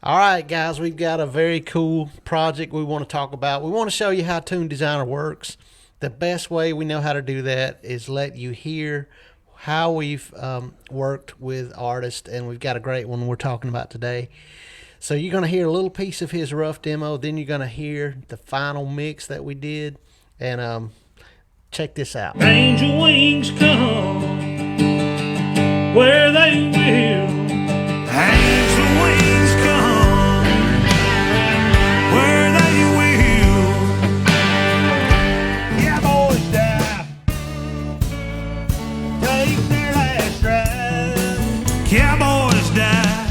All right, guys, we've got a very cool project we want to talk about. We want to show you how TuneDesigner works. The best way we know how to do that is let you hear how we've worked with artists, and we've got a great one we're talking about today. So you're going to hear a little piece of his rough demo, then you're going to hear the final mix that we did, and check this out. Angel wings come where they will. Angel wings come where they will. Yeah, boys die. Take their last ride. Cowboys die.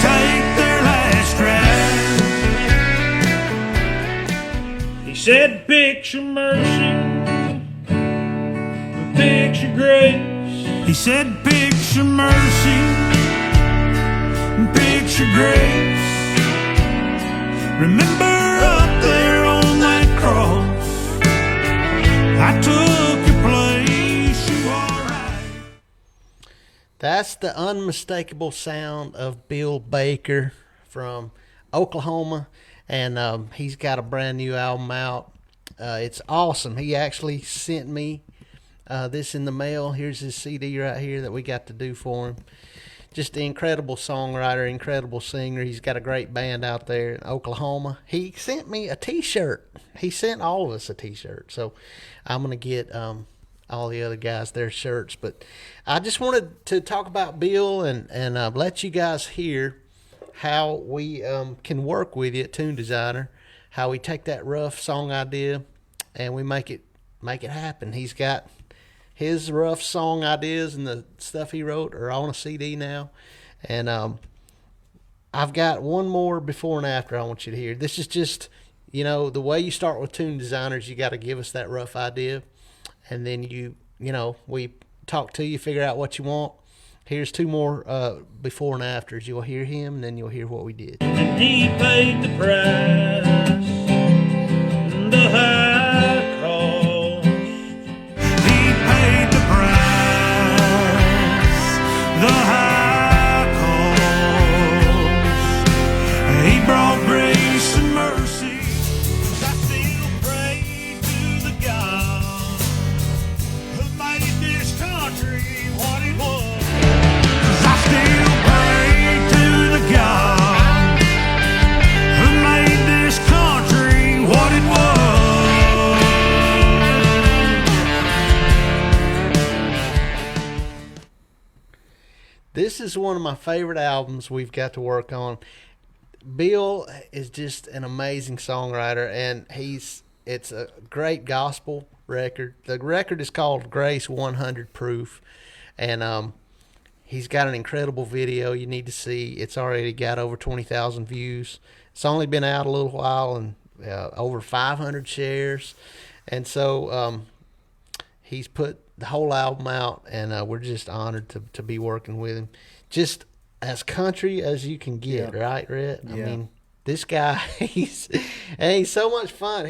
Take their last ride. He said, picture mercy, picture grace. He said, picture mercy, picture grace. Remember up there on that cross, I took your place, you are right. That's the unmistakable sound of Bill Baker from Oklahoma, and he's got a brand new album out. It's awesome. He actually sent me this in the mail. Here's his CD right here that we got to do for him. Just an incredible songwriter, incredible singer. He's got a great band out there in Oklahoma. He sent me a T-shirt. He sent all of us a T-shirt. So I'm going to get all the other guys their shirts. But I just wanted to talk about Bill and let you guys hear how we can work with you at TuneDesigner, how we take that rough song idea and we make it happen. He's got his rough song ideas and the stuff he wrote are on a CD now. And I've got one more before and after I want you to hear. This is just, the way you start with TuneDesigners, you got to give us that rough idea. And then we talk to you, figure out what you want. Here's two more before and afters. You'll hear him, and then you'll hear what we did. And he paid the price, the high cost. He paid the price, the high cost. He brought grace and mercy. I still pray to the God who made this country what it was. I still pray to the God who made this country what it was. This is one of my favorite albums we've got to work on. Bill is just an amazing songwriter, and it's a great gospel record. The record is called Grace 100 Proof, and he's got an incredible video you need to see. It's already got over 20,000 views. It's only been out a little while and over 500 shares. And so he's put the whole album out, and we're just honored to be working with him. Just as country as you can get, right, Rhett? Yeah. I mean, this guy, he's so much fun.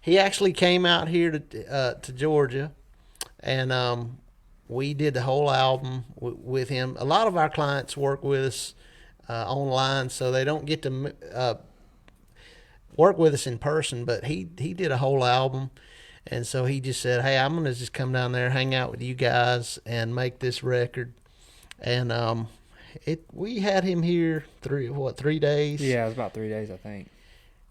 He actually came out here to Georgia, and we did the whole album with him. A lot of our clients work with us online, so they don't get to work with us in person, but he did a whole album. And so he just said, hey, I'm going to just come down there, hang out with you guys, and make this record. And we had him here 3 days? Yeah, it was about 3 days, I think.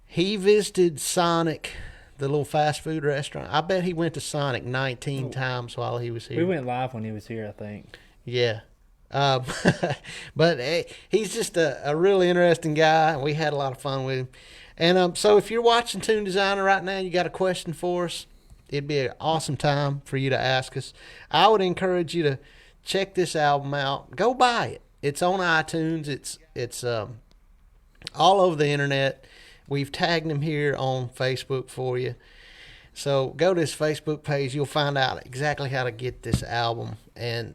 He visited Sonic, the little fast food restaurant. I bet he went to Sonic 19 times while he was here. We went live when he was here, I think. Yeah. But he's just a really interesting guy. We had a lot of fun with him. And so if you're watching TuneDesigner right now, you got a question for us, it'd be an awesome time for you to ask us. I would encourage you to check this album out. Go buy it. It's on iTunes. It's all over the internet. We've tagged him here on Facebook for you. So go to his Facebook page. You'll find out exactly how to get this album. And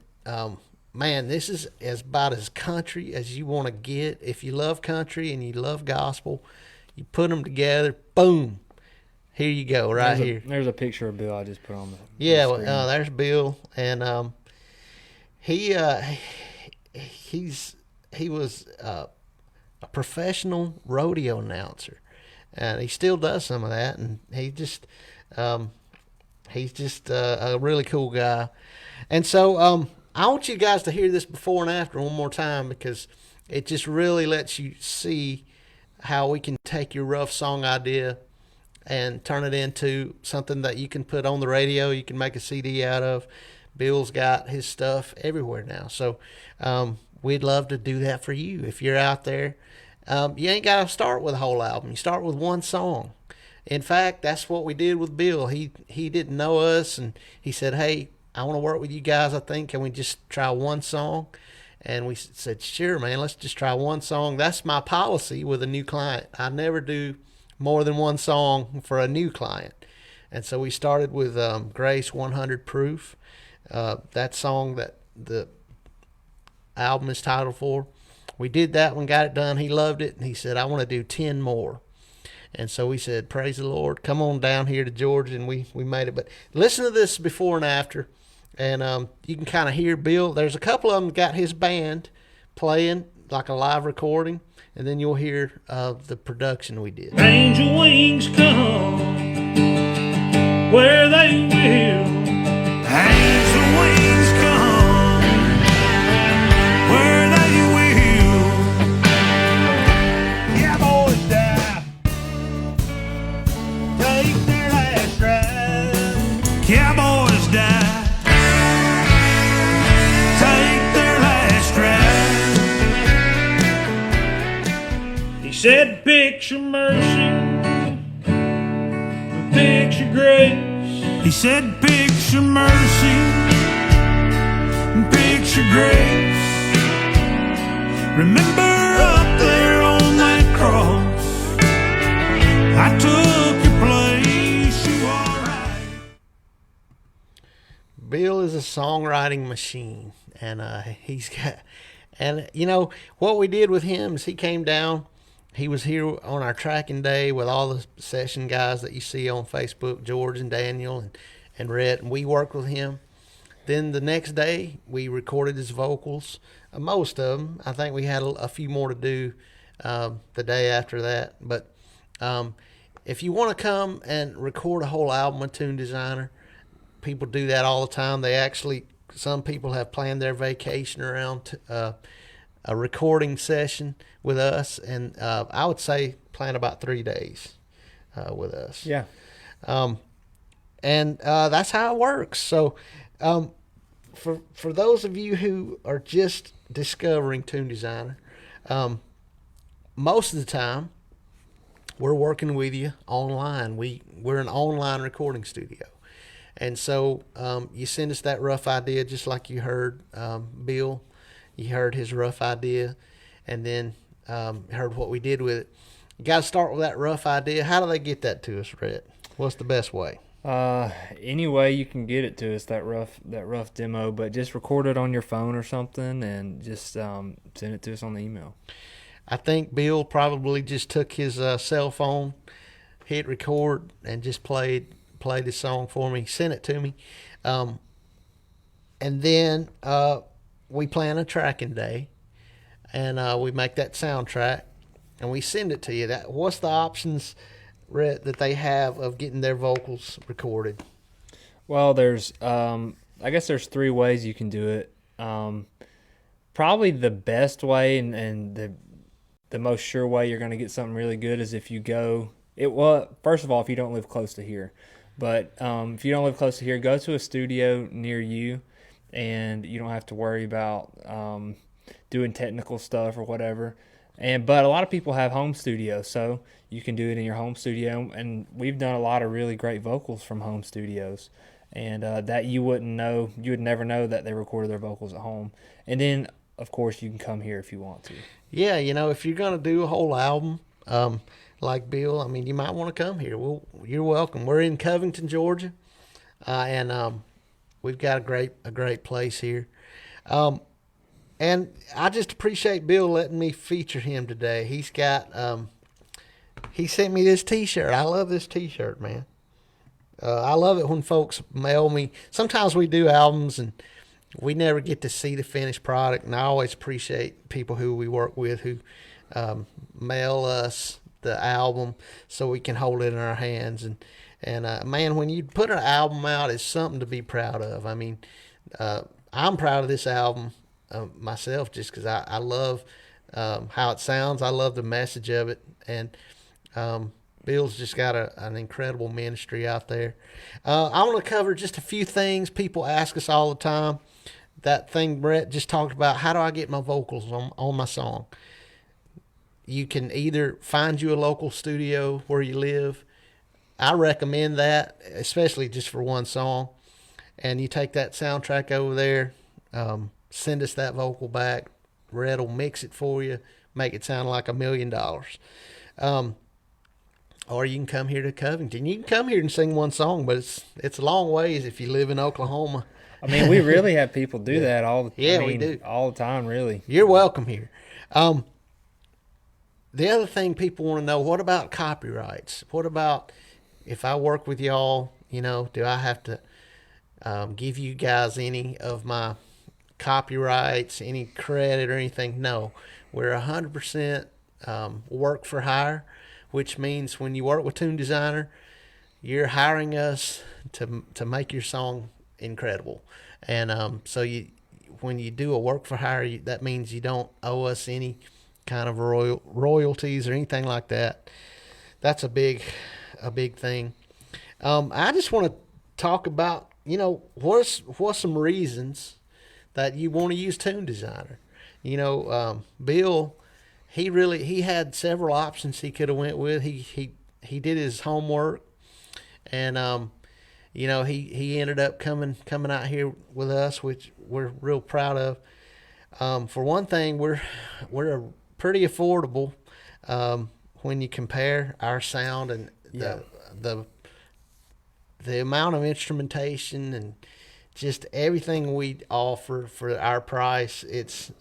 man, this is about as country as you want to get. If you love country and you love gospel, you put them together, boom. Here you go, here. There's a picture of Bill I just put on the screen. There's Bill, and he's a professional rodeo announcer, and he still does some of that. And he's just a really cool guy. And so I want you guys to hear this before and after one more time, because it just really lets you see how we can take your rough song idea and turn it into something that you can put on the radio, you can make a CD out of. Bill's got his stuff everywhere now. So we'd love to do that for you. If you're out there, you ain't got to start with a whole album. You start with one song. In fact, that's what we did with Bill. He didn't know us, and he said, hey, I want to work with you guys, I think. Can we just try one song? And we said, sure, man, let's just try one song. That's my policy with a new client. I never do more than one song for a new client. And so we started with Grace 100 Proof. That song that the album is titled for. We did that one, got it done. He loved it, and he said, I want to do 10 more. And so we said, praise the Lord, come on down here to Georgia, and we made it. But listen to this before and after, and you can kind of hear Bill. There's a couple of them got his band playing, like a live recording, and then you'll hear the production we did. Angel wings come where they will. Angel wings come where they will. Yeah, boys die. Take their last ride. Cowboys die. Take their last ride. He said, picture mercy, picture grace. He said, picture mercy, picture grace. Remember up there on that cross, I took your place, you alright. Bill is a songwriting machine, and he's got, and you know what we did with him is he came down. He was here on our tracking day with all the session guys that you see on Facebook, George and Daniel and Rhett, and we worked with him. Then the next day, we recorded his vocals, most of them. I think we had a few more to do the day after that. But if you want to come and record a whole album with TuneDesigner, people do that all the time. Some people have planned their vacation around a recording session with us, and I would say plan about 3 days with us. Yeah. And that's how it works. So for those of you who are just discovering TuneDesigner, most of the time we're working with you online. We're an online recording studio. And so you send us that rough idea, just like you heard Bill. You heard his rough idea, and then heard what we did with it. You got to start with that rough idea. How do they get that to us, Rhett? What's the best way? Any way you can get it to us, that rough demo, but just record it on your phone or something, and just send it to us on the email. I think Bill probably just took his cell phone, hit record, and just played the song for me, sent it to me, and then we plan a tracking day, and we make that soundtrack, and we send it to you. What's the options, Rhett, that they have of getting their vocals recorded? Well, there's I guess there's 3 ways you can do it. Probably the best way and the most sure way you're going to get something really good is if you go. First of all, if you don't live close to here, but if you don't live close to here, go to a studio near you, and you don't have to worry about doing technical stuff or whatever. But a lot of people have home studios, so you can do it in your home studio. And we've done a lot of really great vocals from home studios, and that you would never know that they recorded their vocals at home. And then, of course, you can come here if you want to. Yeah, if you're going to do a whole album, like Bill, I mean, you might want to come here. You're welcome. We're in Covington, Georgia, and we've got a great place here. And I just appreciate Bill letting me feature him today. He's got, he sent me this T-shirt. I love this T-shirt, man. I love it when folks mail me. Sometimes we do albums, and we never get to see the finished product, and I always appreciate people who we work with who mail us the album so we can hold it in our hands. And man, when you put an album out, it's something to be proud of. I mean, I'm proud of this album myself just because I love how it sounds. I love the message of it, and Bill's just got an incredible ministry out there. I want to cover just a few things. People ask us all the time. That thing Brett just talked about, how do I get my vocals on my song? You can either find you a local studio where you live. I recommend that, especially just for one song. And you take that soundtrack over there, send us that vocal back. Red will mix it for you, make it sound like $1 million. Or you can come here to Covington. You can come here and sing one song, but it's a long ways if you live in Oklahoma. I mean, we really have people do that we do all the time. Really, you're welcome here. The other thing people want to know: what about copyrights? What about if I work with y'all? Do I have to give you guys any of my copyrights, any credit or anything? No, we're 100% work for hire, which means when you work with Tundesigner, you're hiring us to make your song incredible. And so when you do a work for hire, that means you don't owe us any kind of royalties or anything like that. That's a big thing. I just want to talk about, what's some reasons that you want to use Tundesigner. Bill, he had several options he could have went with. He did his homework, and he ended up coming out here with us, which we're real proud of. For one thing, we're pretty affordable when you compare our sound and the amount of instrumentation and just everything we offer for our price. It's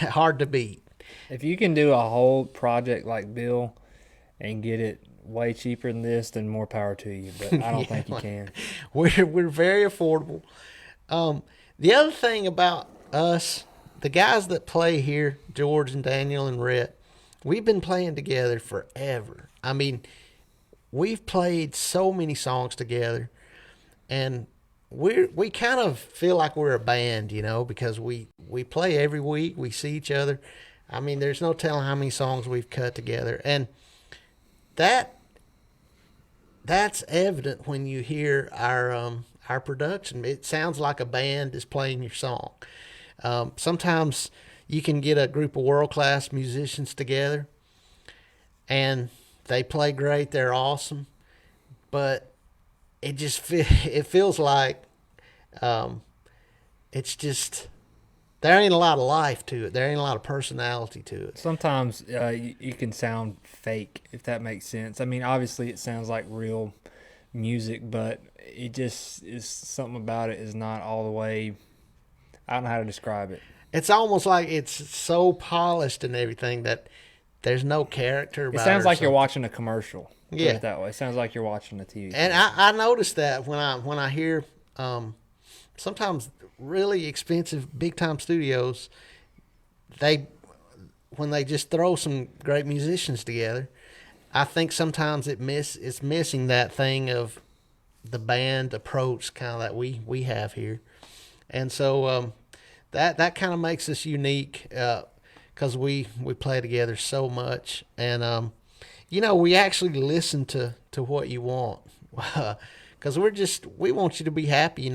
hard to beat. If you can do a whole project like Bill and get it way cheaper than this, then more power to you. But I don't think you can. We're very affordable. The other thing about us, the guys that play here, George and Daniel and Rhett, we've been playing together forever. I mean, we've played so many songs together, and we kind of feel like we're a band, because we play every week. We see each other. I mean, there's no telling how many songs we've cut together, and that's evident when you hear our production. It sounds like a band is playing your song. Sometimes you can get a group of world-class musicians together, and they play great. They're awesome, but it feels like it's just there ain't a lot of life to it. There ain't a lot of personality to it. Sometimes you can sound fake, if that makes sense. I mean, obviously it sounds like real music, but it just is something about it is not all the way. I don't know how to describe it. It's almost like it's so polished and everything that there's no character about it. It sounds like you're watching a commercial. Put Yeah, it that way. It sounds like you're watching a TV. And I noticed that when I hear sometimes really expensive big time studios, when they just throw some great musicians together, I think sometimes it's missing that thing of the band approach kind of that we have here. And so that kind of makes us unique because we play together so much, and we actually listen to what you want because we want you to be happy.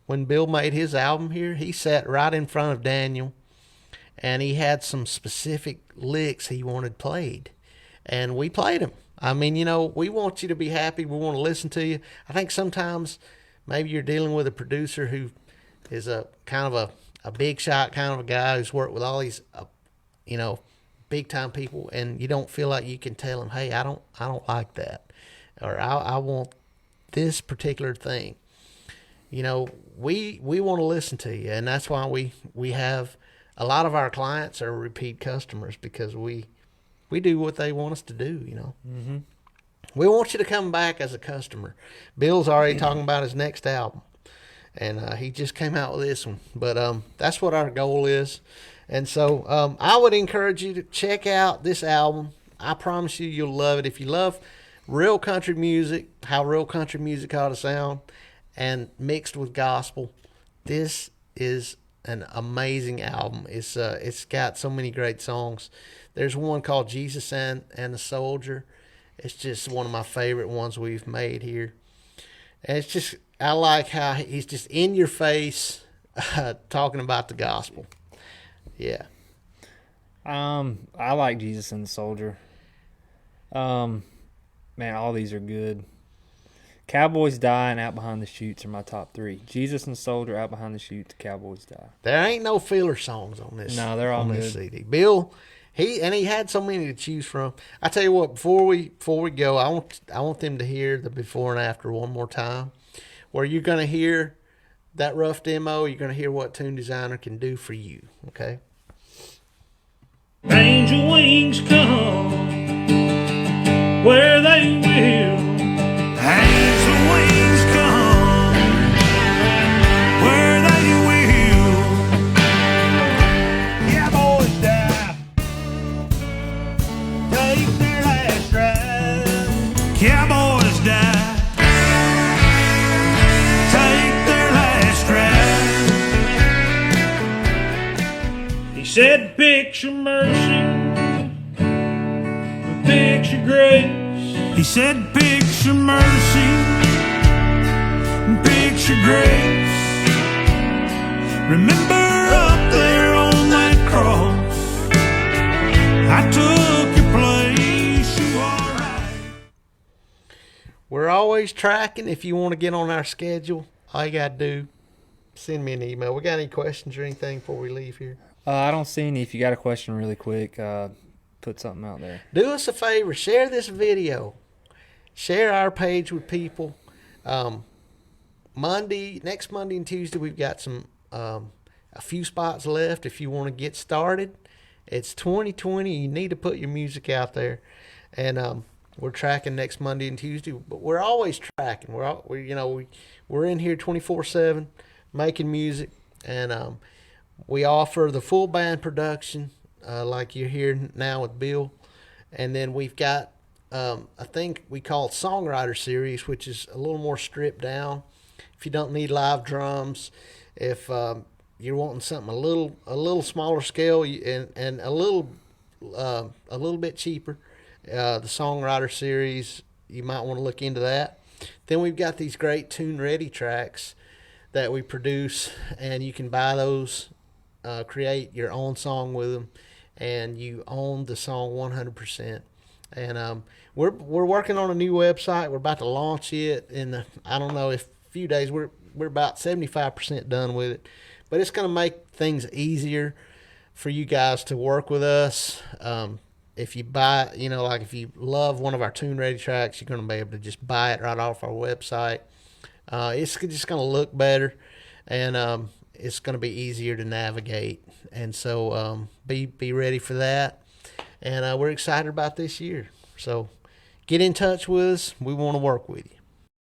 When Bill made his album here, he sat right in front of Daniel, and he had some specific licks he wanted played, and we played them. I mean, we want you to be happy. We want to listen to you. I think sometimes maybe you're dealing with a producer who is a kind of a big shot kind of a guy who's worked with all these, big time people, and you don't feel like you can tell him, hey, I don't like that, or I want this particular thing. We want to listen to you, and that's why we have a lot of our clients are repeat customers because we do what they want us to do. Mm-hmm. We want you to come back as a customer. Bill's already talking about his next album. and he just came out with this one. But that's what our goal is, and so I would encourage you to check out this album. I promise you, you'll love it. If you love real country music, how real country music ought to sound, and mixed with gospel, this is an amazing album. It's got so many great songs. There's one called Jesus and the Soldier. It's just one of my favorite ones we've made here. And it's just, I like how he's just in your face talking about the gospel. Yeah. I like Jesus and the Soldier. Man, all these are good. Cowboys Die and Out Behind the Chutes are my top three. Jesus and the Soldier, Out Behind the Chutes, Cowboys Die. There ain't no filler songs on this. No, they're all on good. This CD. Bill, he had so many to choose from. I tell you what, before we go, I want them to hear the before and after one more time, where you're gonna hear that rough demo. You're gonna hear what TuneDesigner can do for you. Okay. Angel wings come where they will. Angel wings come where they will. Cowboys die, take their last ride. Cowboys die, take their last ride. He said, picture mercy, picture grace. He said, picture mercy, picture grace. Remember up there on that cross, I took your place, you are right. We're always tracking. If you want to get on our schedule, all you got to do, send me an email. We got any questions or anything before we leave here? I don't see any. If you got a question really quick, put something out there. Do us a favor. Share this video. Share our page with people. Next Monday and Tuesday, we've got some a few spots left. If you want to get started, it's 2020. You need to put your music out there, and we're tracking next Monday and Tuesday. But we're always tracking. We're in here 24/7 making music, and we offer the full band production, like you're hearing now with Bill, and then we've got a thing we call Songwriter Series, which is a little more stripped down. If you don't need live drums, if you're wanting something a little smaller scale and a little bit cheaper, the Songwriter Series, you might want to look into that. Then we've got these great tune ready tracks that we produce, and you can buy those, create your own song with them, and you own the song 100%. And we're working on a new website. We're about to launch it in I don't know, if a few days. We're about 75% done with it, but it's going to make things easier for you guys to work with us. If you buy, like if you love one of our tune ready tracks, you're going to be able to just buy it right off our website. It's just going to look better, and it's going to be easier to navigate. And so be ready for that. And we're excited about this year. So get in touch with us. We want to work with you.